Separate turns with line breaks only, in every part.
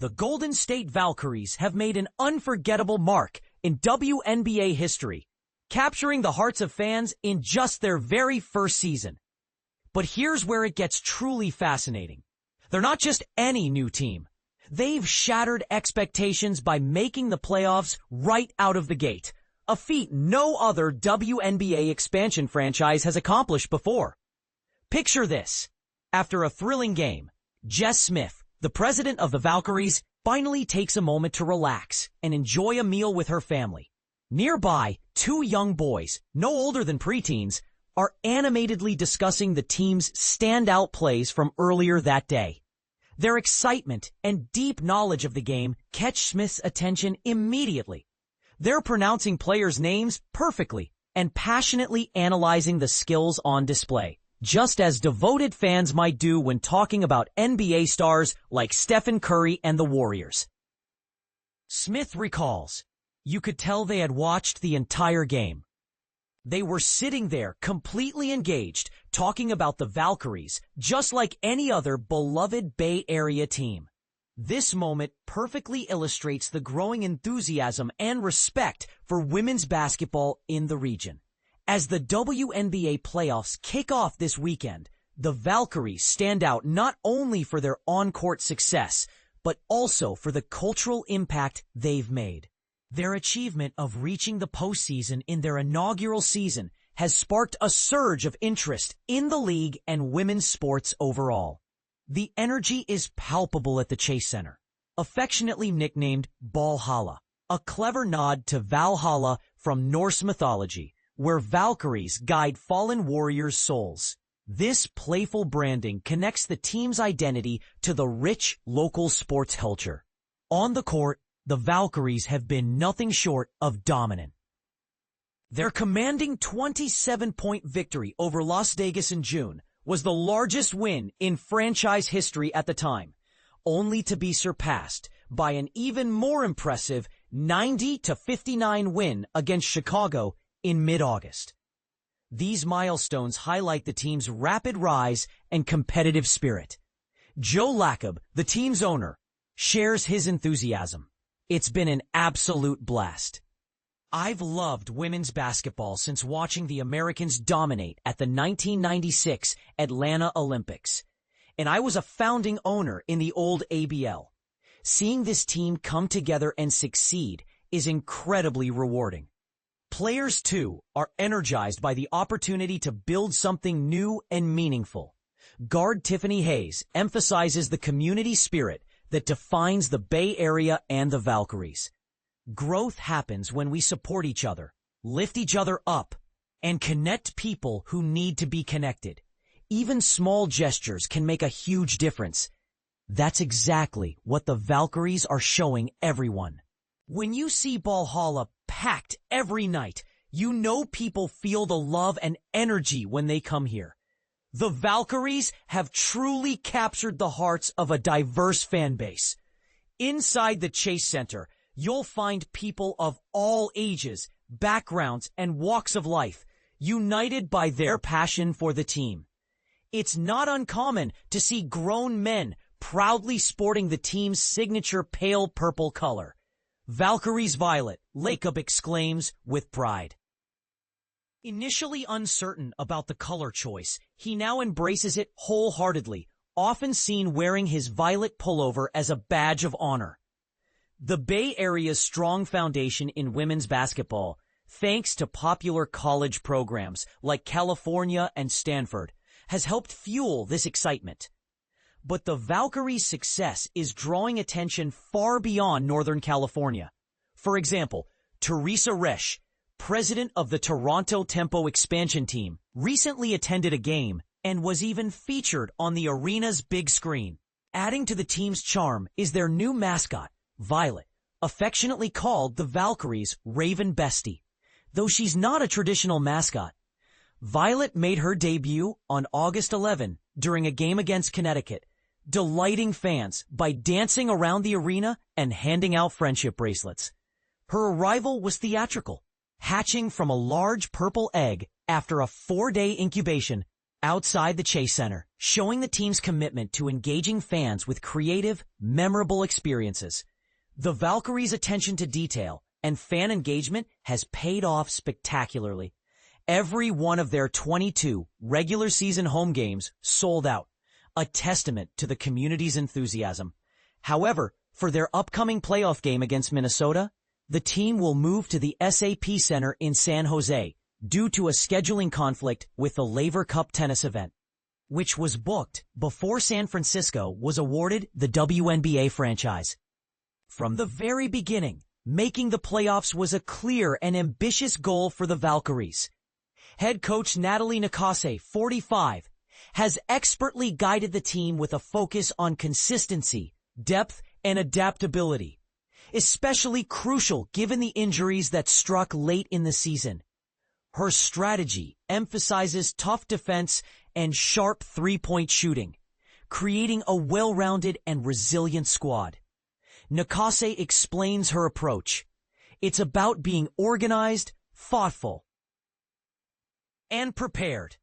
The Golden State Valkyries have made an unforgettable mark in WNBA history, capturing the hearts of fans in just their very first season. But here's where it gets truly fascinating. They're not just any new team. They've shattered expectations by making the playoffs right out of the gate, a feat no other WNBA expansion franchise has accomplished before. Picture this. After a thrilling game, Jess Smith, the president of the Valkyries, finally takes a moment to relax and enjoy a meal with her family. Nearby, two young boys, no older than preteens, are animatedly discussing the team's standout plays from earlier that day. Their excitement and deep knowledge of the game catch Smith's attention immediately. They're pronouncing players' names perfectly and passionately analyzing the skills on display, just as devoted fans might do when talking about NBA stars like Stephen Curry and the Warriors. Smith recalls, "You could tell they had watched the entire game. They were sitting there completely engaged, talking about the Valkyries, just like any other beloved Bay Area team." This moment perfectly illustrates the growing enthusiasm and respect for women's basketball in the region. As the WNBA playoffs kick off this weekend, the Valkyries stand out not only for their on-court success, but also for the cultural impact they've made. Their achievement of reaching the postseason in their inaugural season has sparked a surge of interest in the league and women's sports overall. The energy is palpable at the Chase Center, affectionately nicknamed Ballhalla, a clever nod to Valhalla from Norse mythology, where Valkyries guide fallen warriors' souls. This playful branding connects the team's identity to the rich local sports culture. On the court, the Valkyries have been nothing short of dominant. Their commanding 27-point victory over Las Vegas in June was the largest win in franchise history at the time, only to be surpassed by an even more impressive 90-59 win against Chicago in mid-August. These milestones highlight the team's rapid rise and competitive spirit. Joe Lacob, the team's owner, shares his enthusiasm. "It's been an absolute blast. I've loved women's basketball since watching the Americans dominate at the 1996 Atlanta Olympics, and I was a founding owner in the old ABL. Seeing this team come together and succeed is incredibly rewarding. Players, too, are energized by the opportunity to build something new and meaningful." Guard Tiffany Hayes emphasizes the community spirit that defines the Bay Area and the Valkyries. "Growth happens when we support each other, lift each other up, and connect people who need to be connected. Even small gestures can make a huge difference. That's exactly what the Valkyries are showing everyone." When you see Ballhalla packed every night, you know people feel the love and energy when they come here. The Valkyries have truly captured the hearts of a diverse fan base. Inside the Chase Center, you'll find people of all ages, backgrounds, and walks of life, united by their passion for the team. It's not uncommon to see grown men proudly sporting the team's signature pale purple color. "Valkyries Violet," Lacob exclaims with pride. Initially uncertain about the color choice, he now embraces it wholeheartedly, often seen wearing his violet pullover as a badge of honor. The Bay Area's strong foundation in women's basketball, thanks to popular college programs like California and Stanford, has helped fuel this excitement. But the Valkyries' success is drawing attention far beyond Northern California. For example, Teresa Resch, president of the Toronto Tempo expansion team, recently attended a game and was even featured on the arena's big screen. Adding to the team's charm is their new mascot, Violet, affectionately called the Valkyries' Raven Bestie. Though she's not a traditional mascot, Violet made her debut on August 11 during a game against Connecticut, delighting fans by dancing around the arena and handing out friendship bracelets. Her arrival was theatrical. Hatching from a large purple egg after a 4-day incubation, outside the Chase Center, showing the team's commitment to engaging fans with creative, memorable experiences. The Valkyries' attention to detail and fan engagement has paid off spectacularly. Every one of their 22 regular season home games sold out, a testament to the community's enthusiasm. However, for their upcoming playoff game against Minnesota, the team will move to the SAP Center in San Jose due to a scheduling conflict with the Laver Cup tennis event, which was booked before San Francisco was awarded the WNBA franchise. From the very beginning, making the playoffs was a clear and ambitious goal for the Valkyries. Head coach Natalie Nakase, 45, has expertly guided the team with a focus on consistency, depth, and adaptability, especially crucial given the injuries that struck late in the season. Her strategy emphasizes tough defense and sharp three-point shooting, creating a well-rounded and resilient squad. Nakase explains her approach. It's about being organized, thoughtful, and prepared.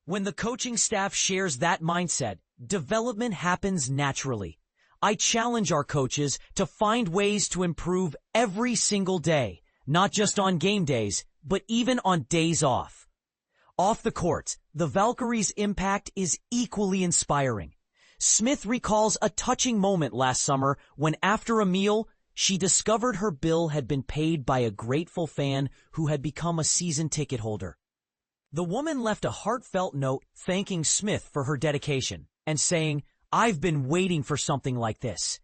When the coaching staff shares that mindset, development happens naturally. I challenge our coaches to find ways to improve every single day, not just on game days, but even on days off. Off the court, the Valkyries' impact is equally inspiring. Smith recalls a touching moment last summer when, after a meal, she discovered her bill had been paid by a grateful fan who had become a season ticket holder. The woman left a heartfelt note thanking Smith for her dedication and saying, "I've been waiting for something like this."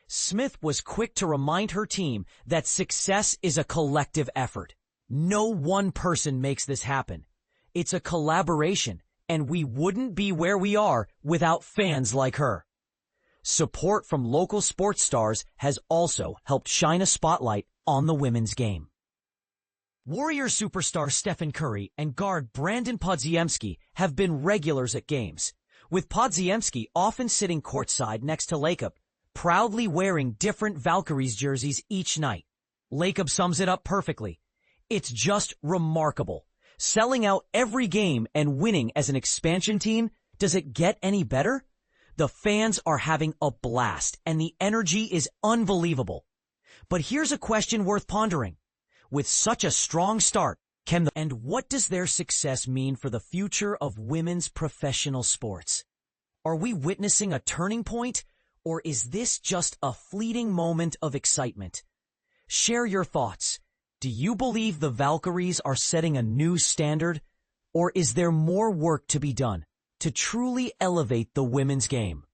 Smith was quick to remind her team that success is a collective effort. No one person makes this happen. It's a collaboration, and we wouldn't be where we are without fans like her. Support from local sports stars has also helped shine a spotlight on the women's game. Warrior superstar Stephen Curry and guard Brandon Podziemski have been regulars at games, with Podziemski often sitting courtside next to Lacob, proudly wearing different Valkyries jerseys each night. Lacob sums it up perfectly. It's just remarkable. Selling out every game and winning as an expansion team, does it get any better? The fans are having a blast, and the energy is unbelievable. But here's a question worth pondering. With such a strong start, and what does their success mean for the future of women's professional sports? Are we witnessing a turning point, or is this just a fleeting moment of excitement? Share your thoughts. Do you believe the Valkyries are setting a new standard, or is there more work to be done to truly elevate the women's game?